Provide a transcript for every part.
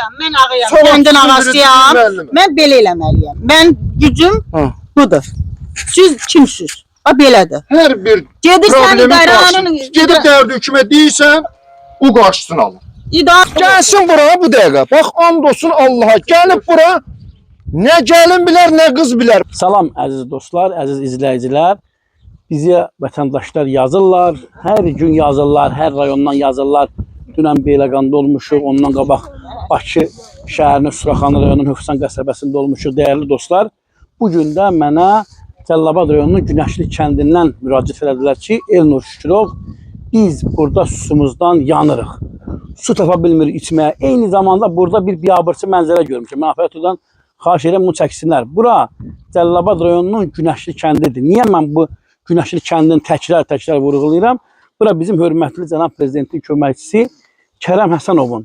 ağayam, mən ağayam, Savadlı kəndin ağasıyam, müəllimə. mən belə eləməliyəm. Mən gücüm budur. Siz kimsiz? Ha belədir. Hər bir Gedirsən problemi idarənin... qarşı. Gedib dərdi hükümə deyirsən, bu qarşısını alır. Gəlsin bura bu dəqiqə. Bax, and olsun Allaha. Gəlib bura, nə gəlin bilər, nə qız bilər. Salam əziz dostlar, əziz izləyicilər. Bizə vətəndaşlar yazırlar, hər gün yazırlar, hər rayondan yazırlar. Dünən Beyləqanda olmuşuq, ondan qabaq Bakı şəhərinin Suraxanı rayonunun Hövsan qəsəbəsində olmuşuq. Dəyərli dostlar, bugün də mənə Cəlilabad rayonunun Günəşli kəndindən müraciət elədilər ki, Elnur Şükürov, biz burada susumuzdan yanırıq. Su tapa bilmirik içməyə. Eyni zamanda burada bir biabırçı mənzərə görmüşəm. Mən Afətudan xahiş edirəm bunu çəksinlər. Bura Cəlilabad rayonunun Günəşli kəndidir. Niyə mən bu Günəşli kəndini təkrar vurğulayıram? Bura bizim hörmətli cənab prezidentin köməkçisi Kərəm Həsənovun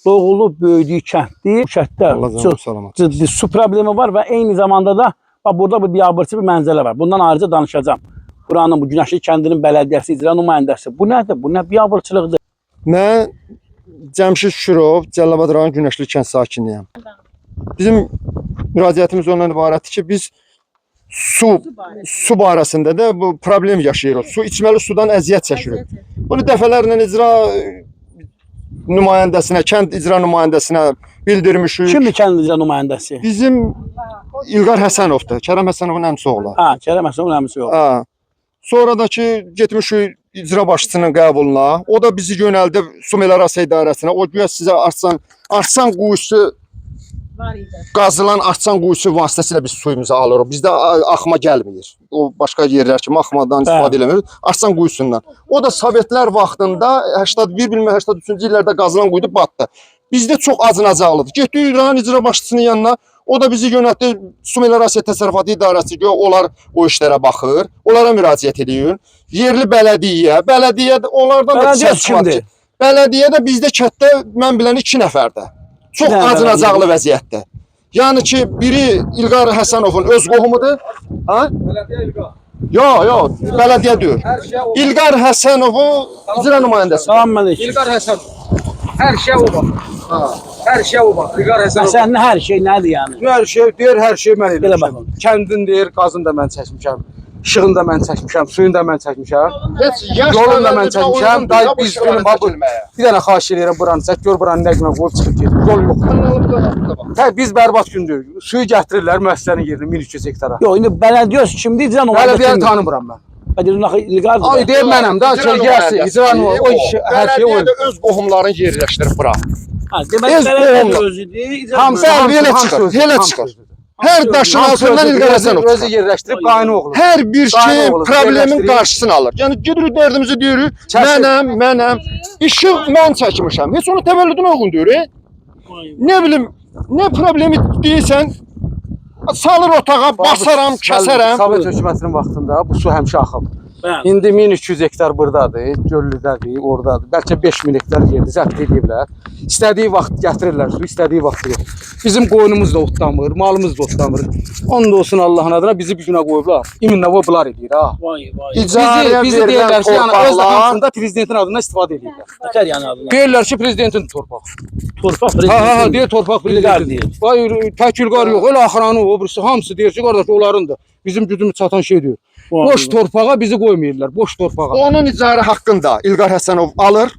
doğulub böyüdüyü kənddir. Bu kənddə çox ciddi su problemi var və eyni zamanda da burada bir biabırçı bir mənzərə var. Bundan ayrıca danışacağım. Buranın bu Günəşli kəndinin bələdiyyəsi, icra nümayəndəsi. Bu nədir? Bu nə biabırçılıqdır? Mən Cəmşid Şükürov, Cəlilabad rayon Günəşli kənd sakiniyəm. Bizim müraciətimiz ondan ibarətdir ki, biz su barəsində də bu problem yaşayırıq. Su içməli sudan əziyyət çəkirik. Bunu dəfələrlə icra nümayəndəsinə, kənd icra nümayəndəsinə bildirmişik. Kimdir kənd icra nümayəndəsi? Bizim İlqar Həsənovdur, Kərəm Həsənovun əmisi oğlu. Kərəm Həsənovun əmisi oğlu. Sonra da ki, getmişik icra başçısının qəbuluna. O da bizi yönəldi Su Meliorasiya İdarəsinə. O güya sizə Arsan quyusu qazılan Arsan quyusu vasitəsilə biz suyumuzu alırıq. Bizdə axma gəlmir. O başqa yerlər kimi axmadan istifadə eləmir. Arsan quyusundan. O da Sovetlər vaxtında 81-83-cü illərdə qazılan quyuda batdı. Bizdə çox acınacaqlıdır. Getdik rayon icra başçısının yanına. O da bizi yönətdi Su Meliorasiya Təsərrüfatı İdarəsi ki, onlar o işlərə baxır. Onlara müraciət ediyor. Yerli bələdiyyə onlardan da kimdir? Bələdiyyə də bizdə kənddə mən bilən 2 nəfərdə. Çox acınacaqlı vəziyyətdə. Yəni ki, biri İlqar Həsənovun öz qohumudur. Bələdiyyə İlqar. Yox, bələdiyyə deyil. İlqar Həsənovu icra nümayəndəsi. Salam əleyküm. İlqar Həsənov. Hər şey o bax. Hər şey o bax. İlqar Həsənov. Sənin hər şey nədir yəni? Hər şey deyir, hər şey mən Belə eləmişəm. baxın. Kəndin deyir, qazını da mən çəkmişəm. İşığını da mən çəkmişəm, suyunu da mən çəkmişəm. Heç Yolunu da mən çəkmişəm. Day biz günün bir dənə xahiş edirəm buranı çək, gör buranı nə günə qoyub çıxıb gedir. Yol yoxdur. Biz bərbad gündür. Suyu gətirirlər müəssisənin yerinə 1200 hektara. Yox, indi bələdiyyə kimdir? icra nümayəndəsi. Bələdiyyəni tanımıram mən. İlqardır. Ay deyir mənəm də, kölgəsi, icra o iş hər şey o. Bələdiyyə də öz qohumlarını yerləşdirib bura. Demək bələdiyyə özüdür. Hamısı Elə çıxır. Hər daşın altından İlqar Həsənov özü yerləşdirib qayını oğlu. hər bir şey problemin qarşısını alır. Yəni gedirik dərdimizi deyirik. Mənəm. İşıq mən çəkmişəm. Heç onu təvəllüdünə uyğun deyir. Nə bilim, nə problemi deyirsən, salır otağa, basaram, kəsərəm. Sovet hökumətinin vaxtında bu su həmişə axıb. İndi 1200 hektar buradadır, Göllüdədir, oradadır. Bəlkə 5000 hektar yerdir, zəbt ediblər. İstədiyi vaxt gətirirlər su, istədiyi vaxt verir. Bizim qoyunumuz da otlamır, malımız da otlamır. Onun da olsun Allahın adına bizi bir günə qoyublar. İminlə o bunlar edir ha. Bizi deyirlər ki, yəni öz hamısında prezidentin adına istifadə edirlər. Nətər yəni adına? Deyirlər ki, prezidentin torpağı. Torpaq prezidentin. Ha, deyir torpaq prezidentin. Vay, təkilqar yox, elə axıranı o, birisi hamısı deyir ki, qardaş onlarındır. Bizim gücümüz çatan şey deyir. Boş torpağa bizi qoymayırlar, boş torpağa. Onun icarə haqqında İlqar Həsənov alır.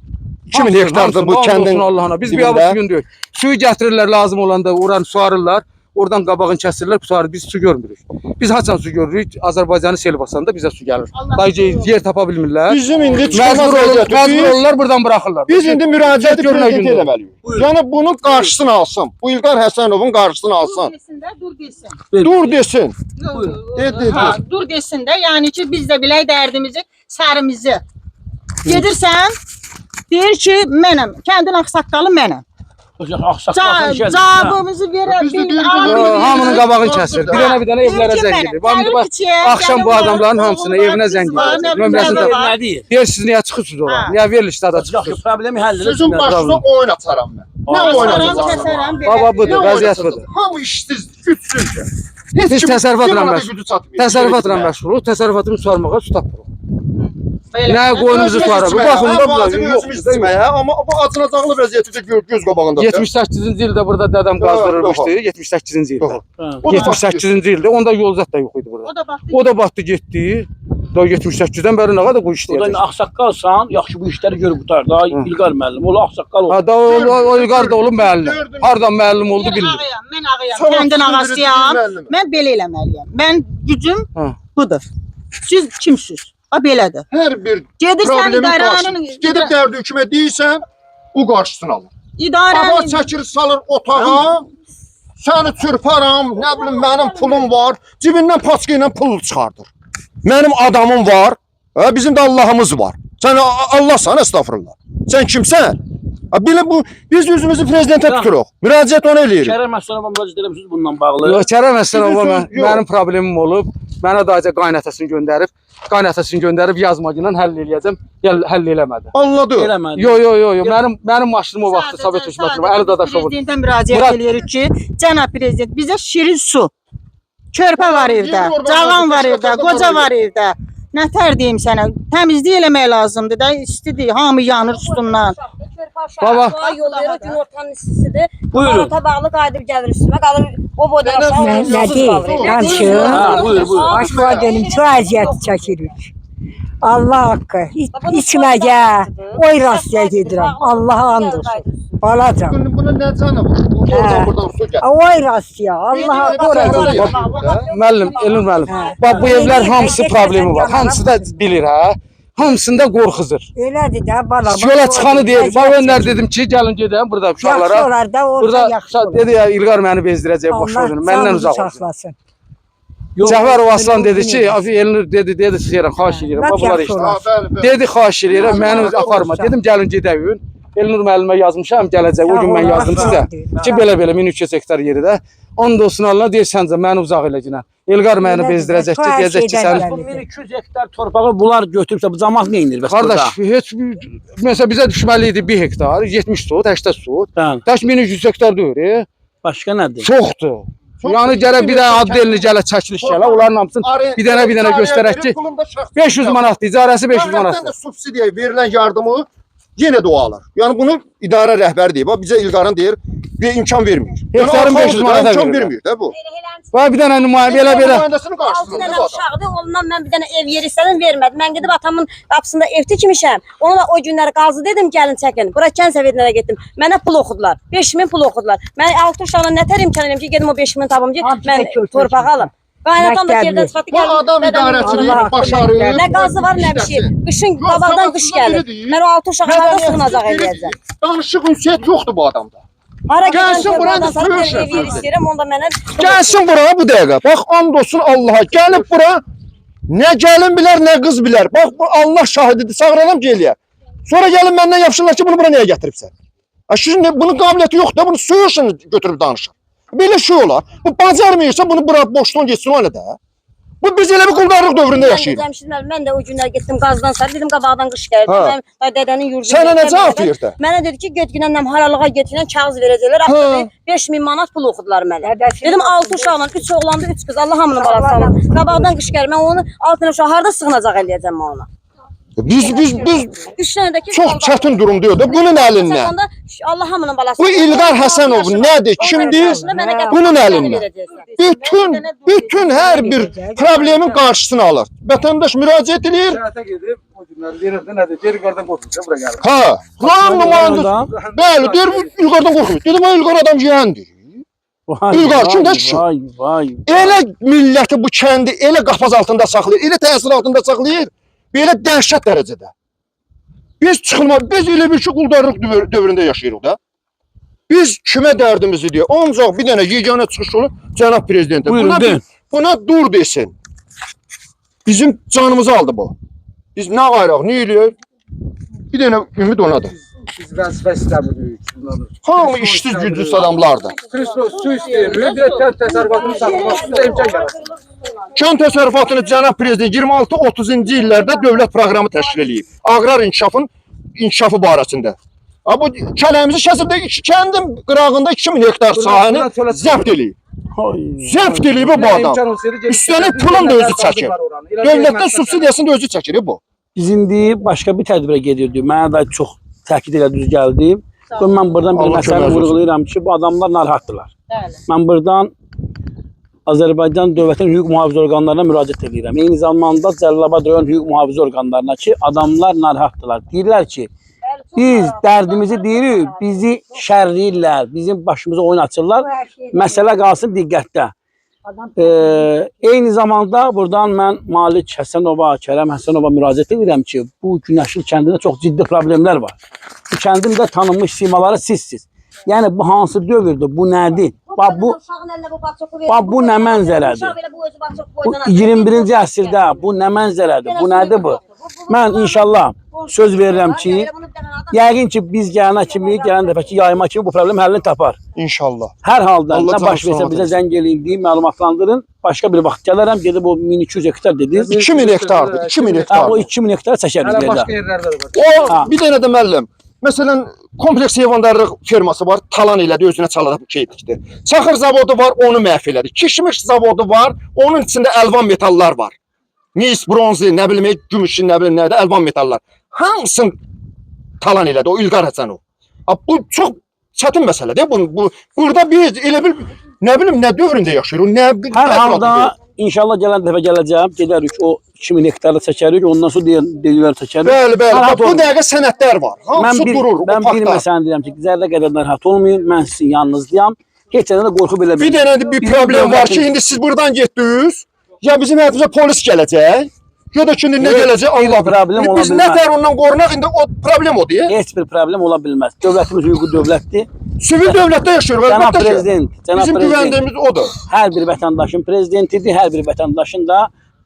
2000 hektardır bu kəndin. Allahına. Biz bir avuz gün deyil. Suyu gətirirlər lazım olanda, oranı suarırlar. Oradan qabağını kəsirlər, bu suarı biz su görmürük. Biz haçan su görürük? Azərbaycanı sel basanda bizə su gəlir. Dayıca yer tapa bilmirlər. Bizim indi məcbur olurlar, buradan buraxırlar. Biz indi müraciəti prezident eləməliyik. Yəni bunun qarşısını alsın. Bu İlqar Həsənovun qarşısını alsın. Dur desin. Dur desin də, yəni ki, biz də bilək dərdimizi, sərimizi. Gedirsən, deyir ki, mənəm, kəndin axsaqqalı mənəm. Cavabımızı verə bilmir. Hamının qabağını kəsir. Bir dənə evlərə zəng edir. Axşam bu adamların hamısına evinə zəng edir. Nömrəsini də deyir, siz niyə çıxırsınız ora? Niyə verilişdə çıxırsınız? Problemi həll edir. Sizin başına oyun açaram mən. Nə oyun açacağım? Baba budur, vəziyyət budur. Hamı işsizdir, gücsüzdür. Biz təsərrüfatla məşğuluq. Təsərrüfatla məşğuluq. Təsərrüfatımızı sormağa su tapırıq. Nə qoyunuzu var? Bu baxımda bu acını yox. özümüz içməyə, amma bu acınacaqlı vəziyyətdə göz qabağında. 78-ci ildə burada dədəm qazdırılmışdı. 78-ci ildə. 78-ci ildə onda yol zət də yox idi burada. O da batdı getdi. Da 78-dən bəri nə qədər bu O da işləyir? ağsaqqalsan, yaxşı bu işləri görüb qutar. Da İlqar müəllim, o ağsaqqal oldu. Ha da o İlqar da olub müəllim. Hardan müəllim oldu bilmir. Mən ağayam, kəndin ağasıyam. Mən belə eləməliyəm. Mən gücüm budur. Siz kimsiz? Ha belədir. Hər bir Gedirsən problemin idarənin qarşısında. Gedib dərdi hükümə deyirsən, o qarşısını alır. idarənin Avar çəkir, salır otağa. Səni çırparam, nə bilim mənim pulum var. Cibindən paçka ilə pul çıxardır. Mənim adamım var. Bizim də Allahımız var. Sən Allahsan, estağfurullah. Sən kimsən? Belə bu biz özümüzü prezidentə tuturuq. Müraciət ona eləyirik. Kərəm Əslanova müraciət eləmişsiniz bundan bağlı. Yox, Kərəm Əslanova Yox. mənim problemim olub. Mənə dayıca qaynətasını göndərib yazmacıyla həll eləyəcəm. Həll eləmədi. Anladı. Eləmədi. Yox. Mənim maşınım o vaxtı Sovet hökumətində Əli Dadaşovun. Prezidentə müraciət edirik ki, cənab prezident bizə şirin su, körpə var evdə, cavan var evdə, qoca var evdə. Nətər deyim sənə? Təmizlik eləmək lazımdır da, istidir, hamı yanır üstündən. Baba. Yollayırıq, gün ortanın istisidir. Buyurun. Barata bağlı qayıdıb gəlir üstümə, qalır o boydan aşağı Nə susuz deyil, qalır. danışım. Ha, buyur. Başqa dedim, çox əziyyət çəkirik. Allah haqqı, içməyə, oy rastya gedirəm. Allaha and olsun. Balacam. Buna nə canı var? Oradan buradan su gəl. Oy rastya, Allaha qoracam. Müəllim, Elnur müəllim. Bax bu evlər hamısı problemi var. Hamısı da bilir ha. Hamısında qorxuzur. Elədir də, bala. Yola çıxanı deyir. Bax önlər dedim ki, gəlin gedəm burada Yaxşı uşaqlara. olar da, orada Burada yaxşı olur. dedi ya İlqar məni bezdirəcək boş verin. Məndən uzaq olsun. olsun. Cəfərov Aslan dedi ki, Elnur dedi istəyirəm, xahiş edirəm. Lap Bunlar yaxşı işte. olar. Dedi xahiş edirəm, məni aparma. Dedim gəlin gedək. Elnur müəllimə yazmışam, gələcək. O gün mən yazdım sizə ki, belə 1300 hektar yeri də. Onda olsun Allah deyir səncə məni uzaq eləcəksən. Elqar məni bezdirəcək ki, deyəcək ki, sən 1200 hektar torpağı bunlar götürübsə bu cəmaət nə edir bəs burada? qardaş, heç məsələn bizə düşməli idi 1 hektar, 70 sot, 80 sot. Bəli. Tək 1300 hektar deyir. Başqa nədir? Çoxdur. Yəni gərək bir dənə ad elini gələ çəkiliş gələ, onların hamısını bir dənə göstərək ki, 500 manatdır, icarəsi 500 Dövlətdən manatdır. də subsidiya verilən yardımı yenə də o alır. Yəni bunu idarə rəhbəri deyir. Bax bizə İlqarın deyir, bir imkan vermir. Hektarın 500 manata imkan verir. vermir də bu. Bax bir dənə nümayəndə belə. Nümayəndəsinin 6 qarşısında dənə bu adam. uşaqdır, ondan mən bir dənə ev yeri istədim, vermədi. Mən gedib atamın qapısında ev tikmişəm. Ona da o günləri qazı dedim, gəlin çəkin. Bura kənd səviyyətinə getdim. Mənə pul oxudular. 5000 pul oxudular. Mən 6 uşaqla nətər imkan edim ki, gedim o 5000 tapım ki, mən torpaq alım. Qaynatan da yerdən çıxartdı, Bu adam idarəçiliyi başarır. Nə qazı var, nə bir şey. Qışın qabaqdan qış gəlir. Mən o 6 uşağı harada sığınacaq eləyəcəm. Danışıq ünsiyyət yoxdur bu adamda. Hara Gəlsin gəlsin buranın buradan sonra sürüşün. ev yeri istəyirəm, onda mənə Gəlsin bura bu dəqiqə. Bax and olsun Allaha. Gəlib bura. Nə gəlin bilər, nə qız bilər. Bax bu Allah şahididir. Sağıranam gəliyə. Sonra gəlin məndən yapışırlar ki, bunu bura niyə gətiribsən? Şimdi bunun qabiliyyəti yoxdur. Bunu suyursun götürüb danışır. Belə şey olar. Bu bacarmıyırsa bunu bura boşdan geçsin o nə də? Bu biz elə bir quldarlıq dövründə yaşayırıq. Mən də o günlər getdim qazdan sarı, dedim qabaqdan qış gəlir. Ha. Mən dədənin yurduna. Sənə nə cavab verdi? Mənə dedi ki, getginən haralığa getginən kağız verəcəklər. Axı 5000 manat pul oxudular mənə. Dedim 6 uşaqla 3 oğlandı, 3 qız. Allah hamının balası alın. Qabaqdan qış gəlir. Mən onu altına uşaq harda sığınacaq eləyəcəm mən ona. Biz 3 dənə də ki çox çətin durumdayıq da bunun əlindən. Allah hamının balası. Bu İlqar Həsənov nədir? Kimdir? Bunun əlindən. Bütün hər bir problemin qarşısını alır. Vətəndaş müraciət edir. Şəhətə gedib o günləri verir də nədir? Geri qardan qoxulsa bura gəlir. Ha, Quran nümayəndəsi. Bəli, deyir İlqardan qorxmuyor. Dedim o İlqar adam yiyəndir. İlqar kimdə şu? Vay. Elə milləti bu kəndi elə qapaz altında saxlayır, elə təsir altında saxlayır. Belə dəhşət dərəcədə. Biz elə bir ki quldarlıq dövründə yaşayırıq da. Biz kimə dərdimizi deyək? Ancaq bir dənə yeganə çıxış olur cənab prezidentə. Buna dur desin. Bizim canımızı aldı bu. Biz nə qayraq, nə eləyək? Bir dənə ümid onadır. Biz vəzifə istəmirik. Hamı işsiz güclüs adamlardır. Kristos su istəyir. Müdürət təsərrüfatını saxlamaq üçün imkan yaratır. Kənd təsərrüfatını cənab prezident 26-30-cu illərdə dövlət proqramı təşkil edib. Aqrar inkişafı barəsində. Bu kələyimizi kəsib də kəndin qırağında 2000 hektar sahəni zəbt eləyib. Zəbt eləyib bu adam. Üstəlik pulun da özü çəkir. Dövlətdən subsidiyasını da özü çəkir bu. Biz indi başqa bir tədbirə gedirdik. Mənə də çox təkid elə düz gəldi. Mən buradan bir Allah məsələ kömək olsun. vurğulayıram ki, bu adamlar narahatdırlar. Bəli. Mən buradan Azərbaycan dövlətin hüquq mühafizə orqanlarına müraciət edirəm. Eyni zamanda Cəlilabad rayon hüquq mühafizə orqanlarına ki, adamlar narahatdırlar. Deyirlər ki, biz dərdimizi deyirik, bizi şərləyirlər, bizim başımıza oyun açırlar. Məsələ qalsın diqqətdə. Eyni zamanda buradan mən Malik Həsənova, Kərəm Həsənova müraciət edirəm ki, bu Günəşli kəndində çox ciddi problemlər var. Bu kəndin də tanınmış simaları sizsiz. Yəni bu hansı dövrdür, bu nədir? Bu nə mənzərədir? Bu 21-ci əsrdə bu nə mənzərədir? Bu nədir bu? Mən inşallah söz verirəm ki, yəqin ki biz gələn dəfə ki yayma kimi bu problem həllini tapar. İnşallah. Hər halda Allah nə baş canı versə sağ bizə olsun. zəng eləyin deyim, məlumatlandırın. Başqa bir vaxt gələrəm, gedib o 1200 hektar dediniz. 2000 hektardır, 2000 O hektardır. 2000 hektar çəkərik Hələ yerdə. başqa yerlərdə də var. O bir dənə də müəllim. Məsələn, kompleks heyvandarlıq ferması var, talan elədi, özünə çalaraq şey tikdi. Çaxır zavodu var, onu məhv elədi. Kişmiş zavodu var, onun içində əlvan metallar var. Mis, bronzu, nə bilim, gümüş, nə bilim nədir, əlvan metallar. Hamısını talan elədi o İlqar Həsənov. Bu çox çətin məsələdir. Burada biz elə bil nə bilim nə dövründə yaşayırıq, nə Hər halda inşallah gələn dəfə gələcəm, gedərik o 2000 hektarı çəkərik, ondan sonra deyirlər çəkərik. Bəli, bəli. Narahat Bu olmayın. dəqiqə sənədlər var. Hamısı durur. Mən bir məsələni deyirəm ki, zərrə qədər narahat olmayın, mən sizin yanınızdayam. Heç yerdə də qorxu belə Bir dənə də bir problem var ki, indi siz buradan getdiniz, ya bizim həyatımıza polis gələcək, ya da ki indi nə Heç gələcək bir Allah problem bilir. ola Biz bilməz. nə tər ondan qorunaq, indi o problem odur. Heç bir problem ola bilməz. Dövlətimiz hüquqi dövlətdir. Sivil dövlətdə yaşayırıq, Cənab əlbəttə ki. prezident, cənab Bizim prezident güvəndiyimiz odur. hər bir vətəndaşın prezidentidir, hər bir vətəndaşın da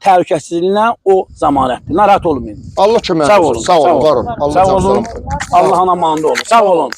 təhlükəsizliyinə o zəmanətdir. Narahat olmayın. Allah kömək Sağ olsun. olun. Sağ olun, var olun. Allah Sağ canınızı olun. Allahın amanında olun. Sağ olun.